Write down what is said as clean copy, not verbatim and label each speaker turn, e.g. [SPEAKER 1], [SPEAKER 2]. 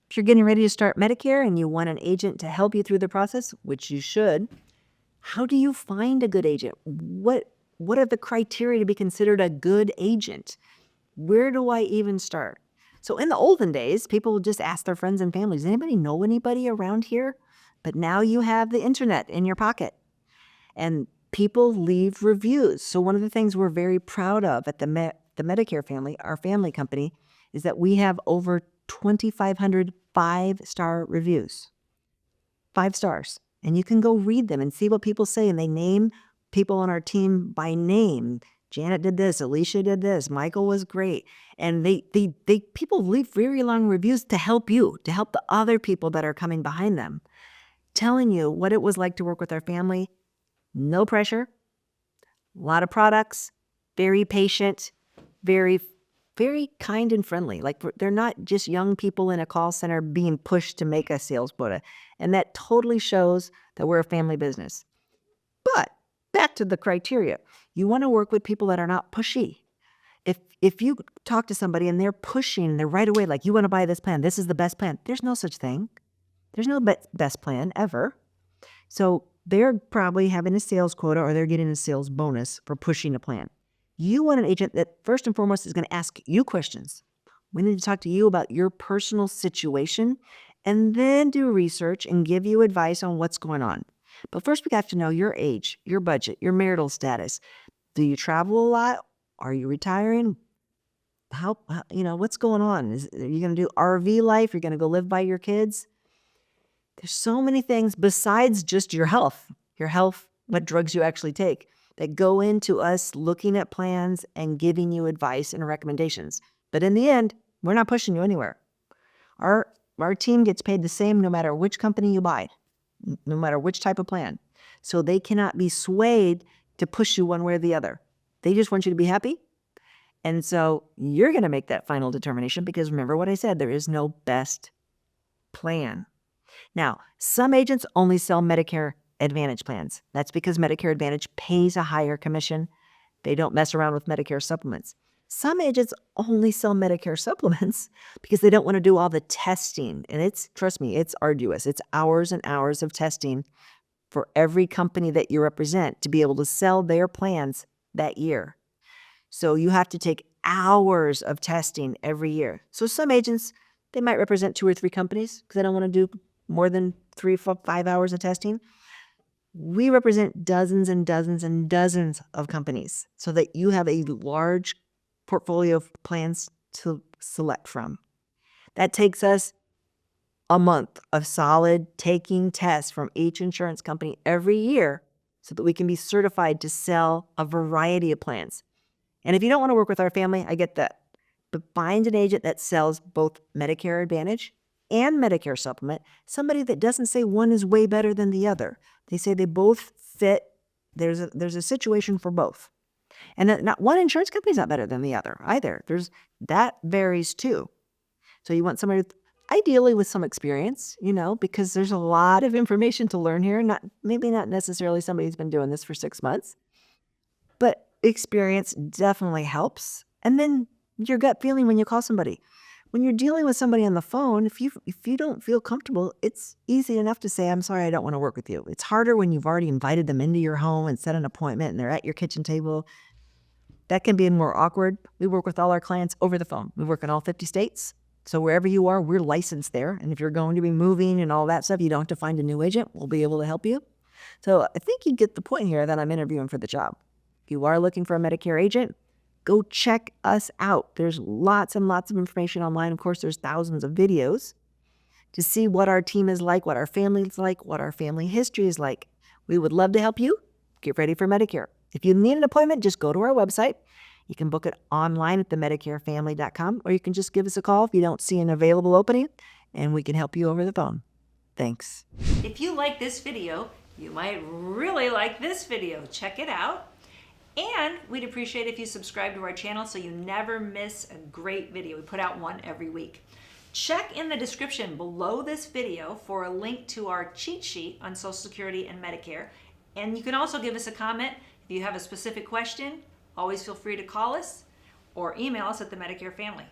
[SPEAKER 1] If you're getting ready to start Medicare and you want an agent to help you through the process, which you should, how do you find a good agent? What are the criteria to be considered a good agent? Where do I even start? So in the olden days, people would just ask their friends and families, anybody know anybody around here? But now you have the internet in your pocket and people leave reviews. So one of the things we're very proud of at the Medicare Family, our family company, is that we have over 2,500 5-star reviews. 5 stars. And you can go read them and see what people say. And they name people on our team by name. Janet did this, Alicia did this, Michael was great. And people leave very long reviews to help you, to help the other people that are coming behind them, telling you what it was like to work with our family. No pressure, a lot of products, very patient, very kind and friendly. Like they're not just young people in a call center being pushed to make a sales quota. And that totally shows that we're a family business. But back to the criteria. You want to work with people that are not pushy. If you talk to somebody and they're pushing, they're right away like, you want to buy this plan, this is the best plan. There's no such thing. There's no best plan ever. So they're probably having a sales quota or they're getting a sales bonus for pushing a plan. You want an agent that first and foremost is going to ask you questions. We need to talk to you about your personal situation and then do research and give you advice on what's going on. But first we have to know your age, your budget, your marital status. Do you travel a lot? Are you retiring? What's going on? Are you going to do RV life? You're going to go live by your kids? There's so many things besides just your health, what drugs you actually take, that go into us looking at plans and giving you advice and recommendations. But in the end, we're not pushing you anywhere. Our team gets paid the same no matter which company you buy, no matter which type of plan. So they cannot be swayed to push you one way or the other. They just want you to be happy. And so you're going to make that final determination because remember what I said, there is no best plan. Now, some agents only sell Medicare Advantage plans. That's because Medicare Advantage pays a higher commission. They don't mess around with Medicare supplements. Some agents only sell Medicare supplements because they don't want to do all the testing. And trust me, it's arduous. It's hours and hours of testing for every company that you represent to be able to sell their plans that year. So you have to take hours of testing every year. So some agents, they might represent 2 or 3 companies because they don't want to do more than 3, 4, 5 hours of testing. We represent dozens and dozens and dozens of companies so that you have a large portfolio of plans to select from. That takes us a month of solid taking tests from each insurance company every year so that we can be certified to sell a variety of plans. And if you don't want to work with our family, I get that. But find an agent that sells both Medicare Advantage and Medicare Supplement, somebody that doesn't say one is way better than the other. They say they both fit. There's a situation for both. And not one insurance company is not better than the other either. That varies too. So you want somebody ideally with some experience, because there's a lot of information to learn here. Maybe not necessarily somebody who's been doing this for 6 months, but experience definitely helps. And then your gut feeling when you call somebody. When you're dealing with somebody on the phone, if you don't feel comfortable, it's easy enough to say, I'm sorry, I don't want to work with you. It's harder when you've already invited them into your home and set an appointment and they're at your kitchen table. That can be more awkward. We work with all our clients over the phone. We work in all 50 states. So wherever you are, we're licensed there. And if you're going to be moving and all that stuff, you don't have to find a new agent. We'll be able to help you. So I think you get the point here that I'm interviewing for the job. If you are looking for a Medicare agent, go check us out. There's lots and lots of information online. Of course, there's thousands of videos to see what our team is like, what our family is like, what our family history is like. We would love to help you. Get ready for Medicare. If you need an appointment, just go to our website. You can book it online at themedicarefamily.com, or you can just give us a call if you don't see an available opening, and we can help you over the phone. Thanks.
[SPEAKER 2] If you like this video, you might really like this video. Check it out. And we'd appreciate if you subscribe to our channel so you never miss a great video. We put out one every week. Check in the description below this video for a link to our cheat sheet on Social Security and Medicare. And you can also give us a comment. If you have a specific question, always feel free to call us or email us at the Medicare Family.